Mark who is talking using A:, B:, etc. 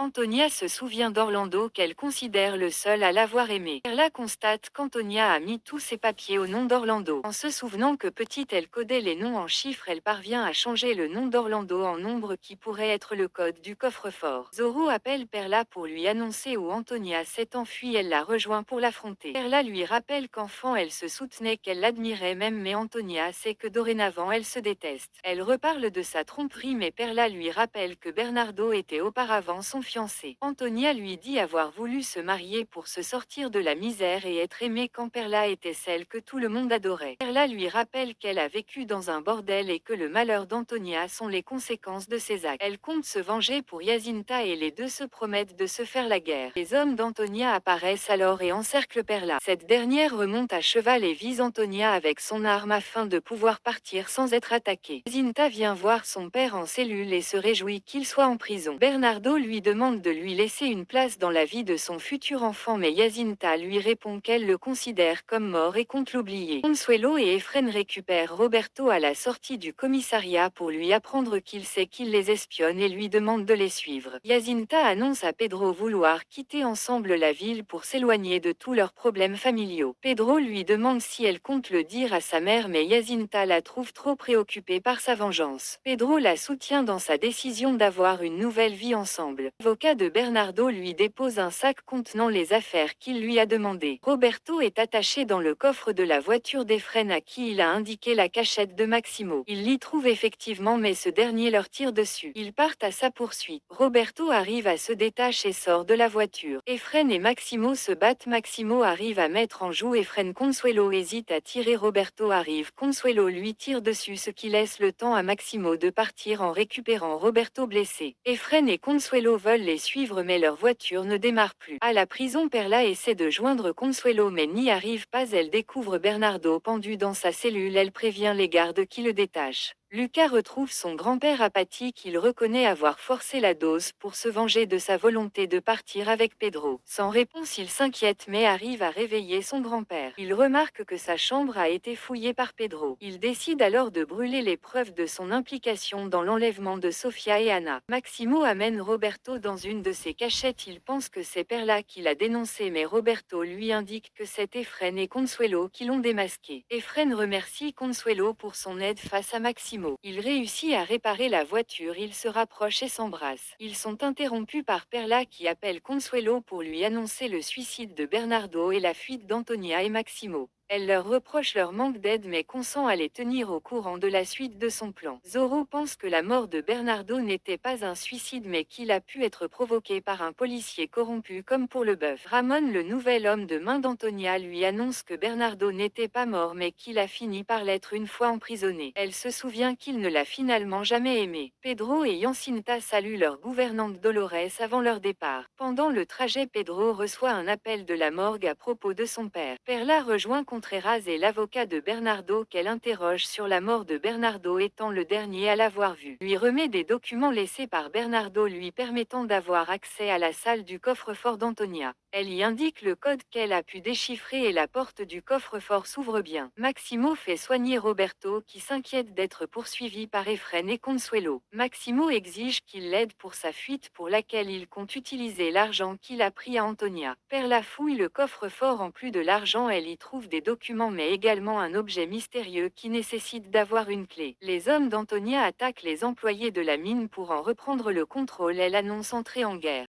A: Antonia se souvient d'Orlando qu'elle considère le seul à l'avoir aimé. Perla constate qu'Antonia a mis tous ses papiers au nom d'Orlando. En se souvenant que petite elle codait les noms en chiffres, elle parvient à changer le nom d'Orlando en nombre qui pourrait être le code du coffre-fort. Zoro appelle Perla pour lui annoncer où Antonia s'est enfuie, elle la rejoint pour l'affronter. Perla lui rappelle qu'enfant elle se soutenait qu'elle l'admirait même, mais Antonia sait que dorénavant elle se déteste. Elle reparle de sa tromperie, mais Perla lui rappelle que Bernardo était auparavant son fiancé. Antonia lui dit avoir voulu se marier pour se sortir de la misère et être aimée quand Perla était celle que tout le monde adorait. Perla lui rappelle qu'elle a vécu dans un bordel et que le malheur d'Antonia sont les conséquences de ses actes. Elle compte se venger pour Yacinta et les deux se promettent de se faire la guerre. Les hommes d'Antonia apparaissent alors et encerclent Perla. Cette dernière remonte à cheval et vise Antonia avec son arme afin de pouvoir partir sans être attaquée. Yacinta vient voir son père en cellule et se réjouit qu'il soit en prison. Bernardo lui demande de lui laisser une place dans la vie de son futur enfant, mais Yacinta lui répond qu'elle le considère comme mort et compte l'oublier. Consuelo et Efren récupèrent Roberto à la sortie du commissariat pour lui apprendre qu'il sait qu'il les espionne et lui demande de les suivre. Yacinta annonce à Pedro vouloir quitter ensemble la ville pour s'éloigner de tous leurs problèmes familiaux. Pedro lui demande si elle compte le dire à sa mère, mais Yacinta la trouve trop préoccupée par sa vengeance. Pedro la soutient dans sa décision d'avoir une nouvelle vie ensemble. L'avocat de Bernardo lui dépose un sac contenant les affaires qu'il lui a demandées. Roberto est attaché dans le coffre de la voiture d'Efren à qui il a indiqué la cachette de Maximo. Il l'y trouve effectivement, mais ce dernier leur tire dessus. Ils partent à sa poursuite. Roberto arrive à se détacher et sort de la voiture. Efren et Maximo se battent. Maximo arrive à mettre en joue Efren. Consuelo hésite à tirer. Roberto arrive. Consuelo lui tire dessus, ce qui laisse le temps à Maximo de partir en récupérant Roberto blessé. Efren et Consuelo veulent les suivre, mais leur voiture ne démarre plus. À la prison, Perla essaie de joindre Consuelo mais n'y arrive pas. Elle découvre Bernardo pendu dans sa cellule. Elle prévient les gardes qui le détachent. Lucas retrouve son grand-père apathique. Il reconnaît avoir forcé la dose pour se venger de sa volonté de partir avec Pedro. Sans réponse, il s'inquiète mais arrive à réveiller son grand-père. Il remarque que sa chambre a été fouillée par Pedro. Il décide alors de brûler les preuves de son implication dans l'enlèvement de Sofia et Anna. Maximo amène Roberto dans une de ses cachettes. Il pense que c'est Perla qui l'a dénoncé, mais Roberto lui indique que c'est Efren et Consuelo qui l'ont démasqué. Efren remercie Consuelo pour son aide face à Maximo. Il réussit à réparer la voiture, ils se rapprochent et s'embrassent. Ils sont interrompus par Perla qui appelle Consuelo pour lui annoncer le suicide de Bernardo et la fuite d'Antonia et Maximo. Elle leur reproche leur manque d'aide mais consent à les tenir au courant de la suite de son plan. Zoro pense que la mort de Bernardo n'était pas un suicide mais qu'il a pu être provoqué par un policier corrompu comme pour le bœuf. Ramon, le nouvel homme de main d'Antonia, lui annonce que Bernardo n'était pas mort mais qu'il a fini par l'être une fois emprisonné. Elle se souvient qu'il ne l'a finalement jamais aimé. Pedro et Yacinta saluent leur gouvernante Dolores avant leur départ. Pendant le trajet, Pedro reçoit un appel de la morgue à propos de son père. Perla rejoint Contreras et l'avocat de Bernardo qu'elle interroge sur la mort de Bernardo, étant le dernier à l'avoir vu. Lui remet des documents laissés par Bernardo lui permettant d'avoir accès à la salle du coffre-fort d'Antonia. Elle y indique le code qu'elle a pu déchiffrer et la porte du coffre-fort s'ouvre bien. Maximo fait soigner Roberto qui s'inquiète d'être poursuivi par Efren et Consuelo. Maximo exige qu'il l'aide pour sa fuite pour laquelle il compte utiliser l'argent qu'il a pris à Antonia. Perla fouille le coffre-fort. En plus de l'argent, elle y trouve des documents mais également un objet mystérieux qui nécessite d'avoir une clé. Les hommes d'Antonia attaquent les employés de la mine pour en reprendre le contrôle. Elle annonce entrer en guerre.